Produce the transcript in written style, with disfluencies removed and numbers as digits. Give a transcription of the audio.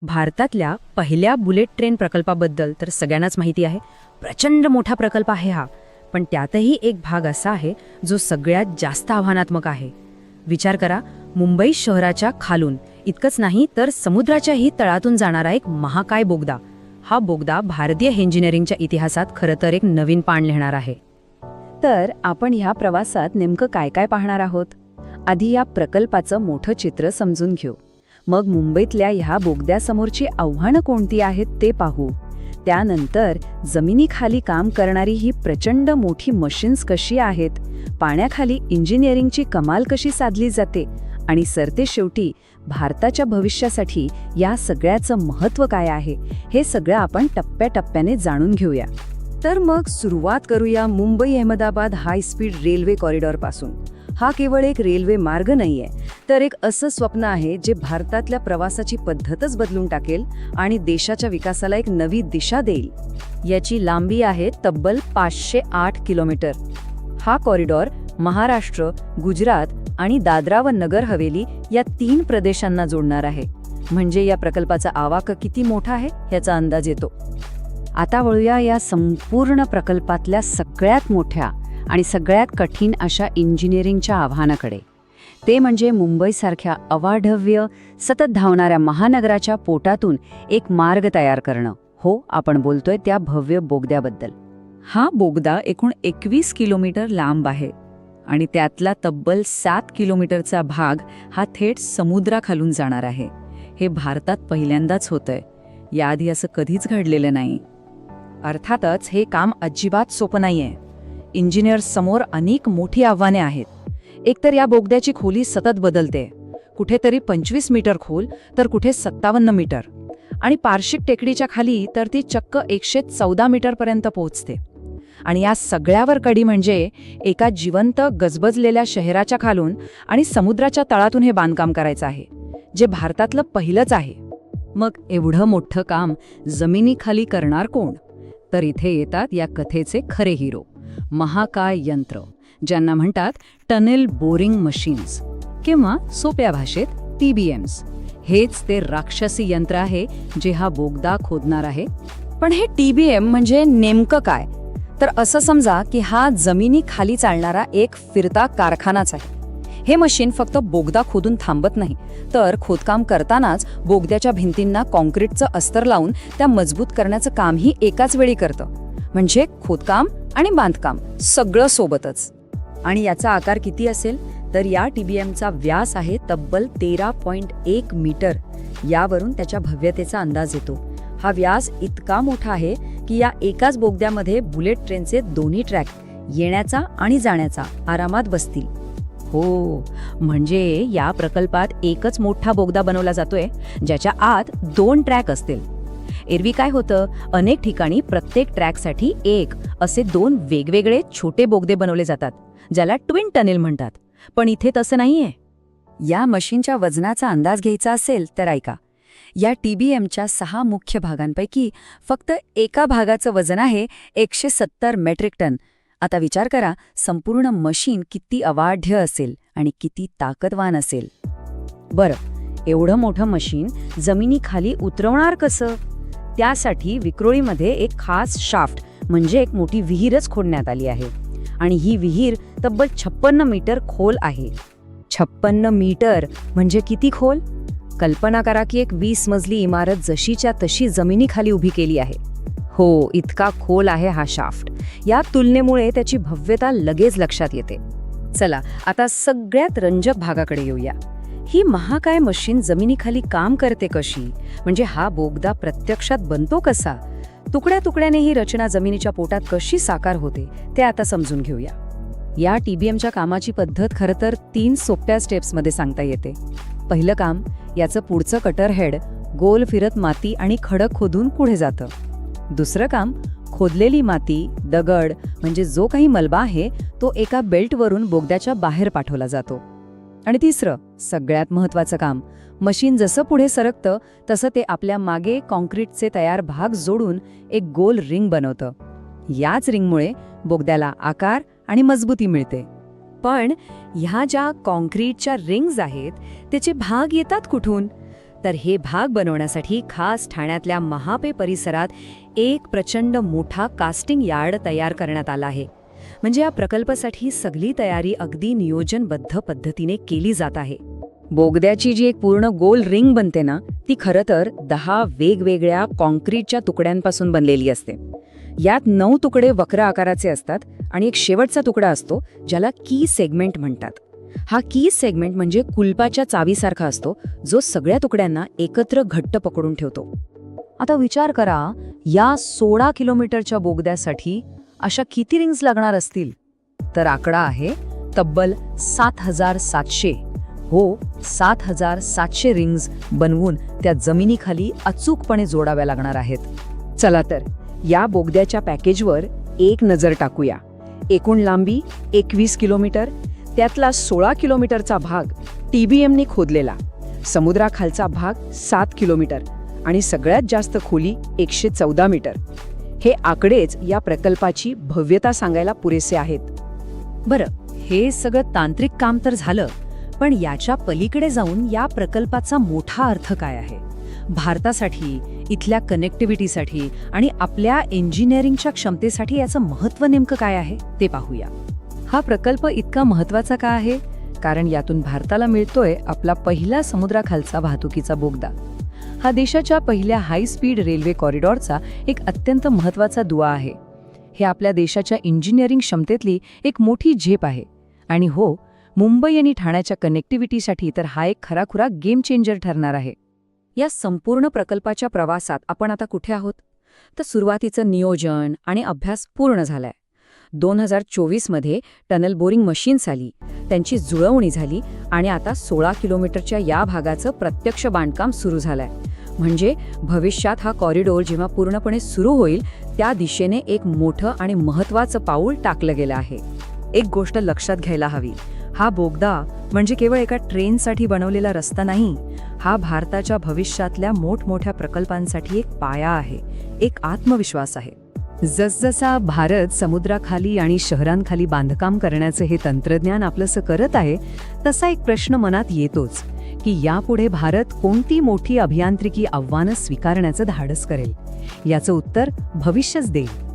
भारतातल्या पहिल्या bullet train प्रकल्पाबद्दल तर सगळ्यांनाच माहिती आहे. प्रचंड मोठा प्रकल्प आहे हा. पण त्यातही एक भाग असा आहे जो सगळ्यात जास्त आव्हानात्मक आहे. विचार करा, मुंबई शहराच्या खालून इतकंच नाही तर समुद्राच्याही तळातून जाणारा एक महाकाय बोगदा. हा बोगदा भारतीय इंजिनिअरिंगच्या इतिहासात खरं तर एक नवीन पान लिहिणार आहे. तर आपण ह्या प्रवासात नेमकं काय काय पाहणार आहोत? आधी या प्रकल्पाचं मोठं चित्र समजून घेऊ. मग मुंबईतल्या ह्या बोगद्यासमोरची आव्हानं कोणती आहेत ते पाहू. त्यानंतर जमिनीखाली काम करणारी ही प्रचंड मोठी मशीन्स कशी आहेत, पाण्याखाली इंजिनिअरिंगची कमाल कशी साधली जाते आणि सरते शेवटी भारताच्या भविष्यासाठी या सगळ्याचं महत्त्व काय आहे, हे सगळं आपण टप्प्याटप्प्याने जाणून घेऊया. तर मग सुरुवात करूया Mumbai Ahmedabad high speed railway कॉरिडॉरपासून. हा केवळ एक रेल्वे मार्ग नाहीये, तर एक असं स्वप्न आहे जे भारतातल्या प्रवासाची पद्धतच बदलून टाकेल आणि देशाच्या विकासाला एक नवी दिशा देईल. याची लांबी आहे तब्बल 508 किलोमीटर. हा कॉरिडॉर महाराष्ट्र, गुजरात आणि दादरा व नगर हवेली या 3 प्रदेशांना जोडणार आहे. म्हणजे या प्रकल्पाचा आवाका किती मोठा आहे याचा अंदाज येतो. आता वळूया या संपूर्ण प्रकल्पातल्या सगळ्यात मोठ्या आणि सगळ्यात कठीण अशा इंजिनिअरिंगच्या आव्हानाकडे. ते म्हणजे मुंबईसारख्या अवाढव्य सतत धावणाऱ्या महानगराच्या पोटातून एक मार्ग तयार करणं. हो, आपण बोलतोय त्या भव्य बोगद्याबद्दल. हा बोगदा एकूण 21 किलोमीटर लांब आहे आणि त्यातला तब्बल 7 किलोमीटरचा भाग हा थेट समुद्राखालून जाणार आहे. हे भारतात पहिल्यांदाच होतंय. याआधी असं कधीच घडलेलं नाही. अर्थातच हे काम अजिबात सोपं नाहीये. इंजिनियर्स समोर अनेक मोठी आव्हाने आहेत. एकतर या बोगद्याची खोली सतत बदलते. कुठेतरी 25 मीटर खोल तर कुठे 57 मीटर, आणि पार्शिक टेकडीच्या खाली तर ती चक्क 114 मीटरपर्यंत पोहोचते. आणि या सगळ्यावर कडी म्हणजे एका जिवंत गजबजलेल्या शहराच्या खालून आणि समुद्राच्या तळातून हे बांधकाम करायचं आहे, जे भारतातलं पहिलंच आहे. मग एवढं मोठं काम जमिनीखाली करणार कोण? तर इथे येतात या कथेचे खरे हिरो, महाकाय यंत्र, ज्यांना म्हणतात टनेल बोरिंग मशीन्स किंवा सोप्या भाषेत TBMs. हेच ते राक्षसी यंत्र आहे जे हा बोगदा खोदणार आहे. पण हे TBM म्हणजे नेमकं काय? तर असं समजा की हा जमिनी खाली चालणारा एक फिरता कारखानाच आहे. हे मशीन फक्त बोगदा खोदून थांबत नाही, तर खोदकाम करतानाच बोगद्याच्या भिंतींना कॉन्क्रीटचं अस्तर लावून त्या मजबूत करण्याचं कामही एकाच वेळी करतं. म्हणजे खोदकाम आणि बांधकाम सगळं सोबतच. आणि याचा आकार किती असेल? तर या TBMचा व्यास आहे तब्बल 13.1 मीटर. यावरून त्याच्या भव्यतेचा अंदाज येतो. हा व्यास इतका मोठा आहे की या एकाच बोगद्यामध्ये बुलेट ट्रेनचे दोन्ही ट्रॅक येण्याचा आणि जाण्याचा आरामात बसतील. हो, म्हणजे या प्रकल्पात एकच मोठा बोगदा बनवला जातोय ज्याच्या आत 2 ट्रॅक असतील. एरवी काय होतं, अनेक ठिकाणी प्रत्येक ट्रॅकसाठी एक असे 2 वेगवेगळे छोटे बोगदे बनवले जातात, ज्याला ट्विन टनेल म्हणतात. पण इथे तसं नाहीये. या मशीनच्या वजनाचा अंदाज घ्यायचा असेल तर ऐका. या TBMच्या 6 मुख्य भागांपैकी फक्त एका भागाचं वजन आहे 170 मेट्रिक टन. आता विचार करा, संपूर्ण मशीन किती अवाढ्य असेल आणि किती ताकदवान असेल. बरं, एवढं मोठं मशीन जमिनीखाली उतरवणार कसं? त्यासाठी विक्रोळीमध्ये एक खास शाफ्ट म्हणजे एक मोठी विहीरच खोदण्यात आली आहे. आणि ही विहीर तब्बल 56 मीटर खोल आहे. 56 मीटर म्हणजे किती खोल? कल्पना करा की एक 20 मजली इमारत जशीच्या तशी जमिनीखाली उभी केली आहे. हो, इतका खोल आहे हा शाफ्ट. या तुलनेमुळे त्याची भव्यता लगेच लक्षात येते. चला आता सगळ्यात रंजक भागाकडे येऊया. ही महाकाय मशीन जमिनीखाली काम करते कशी? म्हणजे हा बोगदा प्रत्यक्षात बनतो कसा? तुकड्या तुकड्याने ही रचना जमिनीच्या पोटात कशी साकार होते ते आता समजून घेऊया. या TBMच्या कामाची पद्धत खरं तर 3 सोप्या स्टेप्समध्ये सांगता येते. पहिलं काम, याचं पुढचं कटर हेड गोल फिरत माती आणि खडक खोदून पुढे जातं. दुसरं काम, खोदलेली माती, दगड म्हणजे जो काही मलबा आहे तो एका बेल्टवरून बोगद्याच्या बाहेर पाठवला जातो. आणि तिसरं, सगळ्यात महत्त्वाचं काम, मशीन जसं पुढे सरकतं तसं ते आपल्या मागे कॉन्क्रीटचे तयार भाग जोडून एक गोल रिंग बनवतं. याच रिंगमुळे बोगद्याला आकार आणि मजबूती मिळते. पण ह्या ज्या कॉन्क्रीटच्या रिंग्ज आहेत त्याचे भाग येतात कुठून? तर हे भाग बनवण्यासाठी खास ठाण्यातल्या महापे परिसरात एक प्रचंड मोठा कास्टिंग यार्ड तयार करण्यात आला आहे. म्हणजे या प्रकल्पासाठी सगळी तयारी अगदी नियोजनबद्ध पद्धतीने केली जात आहे. बोगद्याची जी एक पूर्ण गोल रिंग बनते ना, ती खरं तर 10 वेगवेगळ्या कॉन्क्रीटच्या तुकड्यांपासून बनलेली असते. यात 9 तुकडे वक्र आकाराचे असतात आणि एक शेवटचा तुकडा असतो ज्याला की सेगमेंट म्हणतात. हा की सेगमेंट म्हणजे कुलपाच्या चावीसारखा असतो, जो सगळ्या तुकड्यांना एकत्र घट्ट पकडून ठेवतो. आता विचार करा, या 16 किलोमीटरच्या बोगद्यासाठी अशा किती रिंग्स लागणार असतील? तर आकडा आहे तब्बल 7,700. हो, 7,700 रिंग्स बनवून त्या जमिनीखाली अचूकपणे जोडाव्या लागणार आहेत. चला तर या बोगद्याच्या पॅकेजवर एक नजर टाकूया. एकूण लांबी 21 किलोमीटर, त्यातला 16 किलोमीटरचा भाग TBMने खोदलेला, समुद्राखालचा भाग 7 किलोमीटर आणि सगळ्यात जास्त खोली 114 मीटर. हे आकडेच या प्रकल्पाची भव्यता सांगायला पुरेसे आहेत. बरं, हे सगळं तांत्रिक काम तर झालं, पण याच्या पलीकडे जाऊन या प्रकल्पाचा मोठा अर्थ काय आहे? भारतासाठी, इथल्या कनेक्टिव्हिटीसाठी आणि आपल्या इंजिनिअरिंगच्या क्षमतेसाठी याचं महत्त्व नेमकं काय आहे ते पाहूया. हा प्रकल्प इतका महत्त्वाचा का आहे? कारण यातून भारताला मिळतोय आपला पहिला समुद्राखालचा वाहतुकीचा बोगदा. हा देशाच्या पहिल्या हाय स्पीड रेल्वे कॉरिडॉरचा एक अत्यंत महत्त्वाचा दुवा आहे. हे आपल्या देशाच्या इंजिनिअरिंग क्षमतेतली एक मोठी झेप आहे. आणि हो, मुंबई आणि ठाण्याच्या कनेक्टिव्हिटीसाठी तर हा एक खराखुरा गेम चेंजर ठरणार आहे. या संपूर्ण प्रकल्पाच्या प्रवासात आपण आता कुठे आहोत? तर सुरुवातीचं नियोजन आणि अभ्यास पूर्ण झालाय. 2024मध्ये टनल बोरिंग मशीन्स आली, त्यांची जुळवणी झाली आणि आता 16 किलोमीटरच्या या भागाचं प्रत्यक्ष बांधकाम सुरू झालंय. म्हणजे भविष्यात हा कॉरिडॉर जेव्हा पूर्णपणे सुरू होईल, त्या दिशेने एक मोठं आणि महत्त्वाचं पाऊल टाकलं गेलं आहे. एक गोष्ट लक्षात घ्यायला हवी, हा बोगदा म्हणजे केवळ एका ट्रेनसाठी बनवलेला रस्ता नाही. हा भारताच्या भविष्यातल्या मोठमोठ्या प्रकल्पांसाठी एक पाया आहे, एक आत्मविश्वास आहे. जसजसा भारत समुद्राखाली आणि शहरांखाली बांधकाम करण्याचं हे तंत्रज्ञान आपलंसं करत आहे, तसा एक प्रश्न मनात येतोच की यापुढे भारत कोणती मोठी अभियांत्रिकी आव्हानं स्वीकारण्याचं धाडस करेल? याचं उत्तर भविष्यच देईल.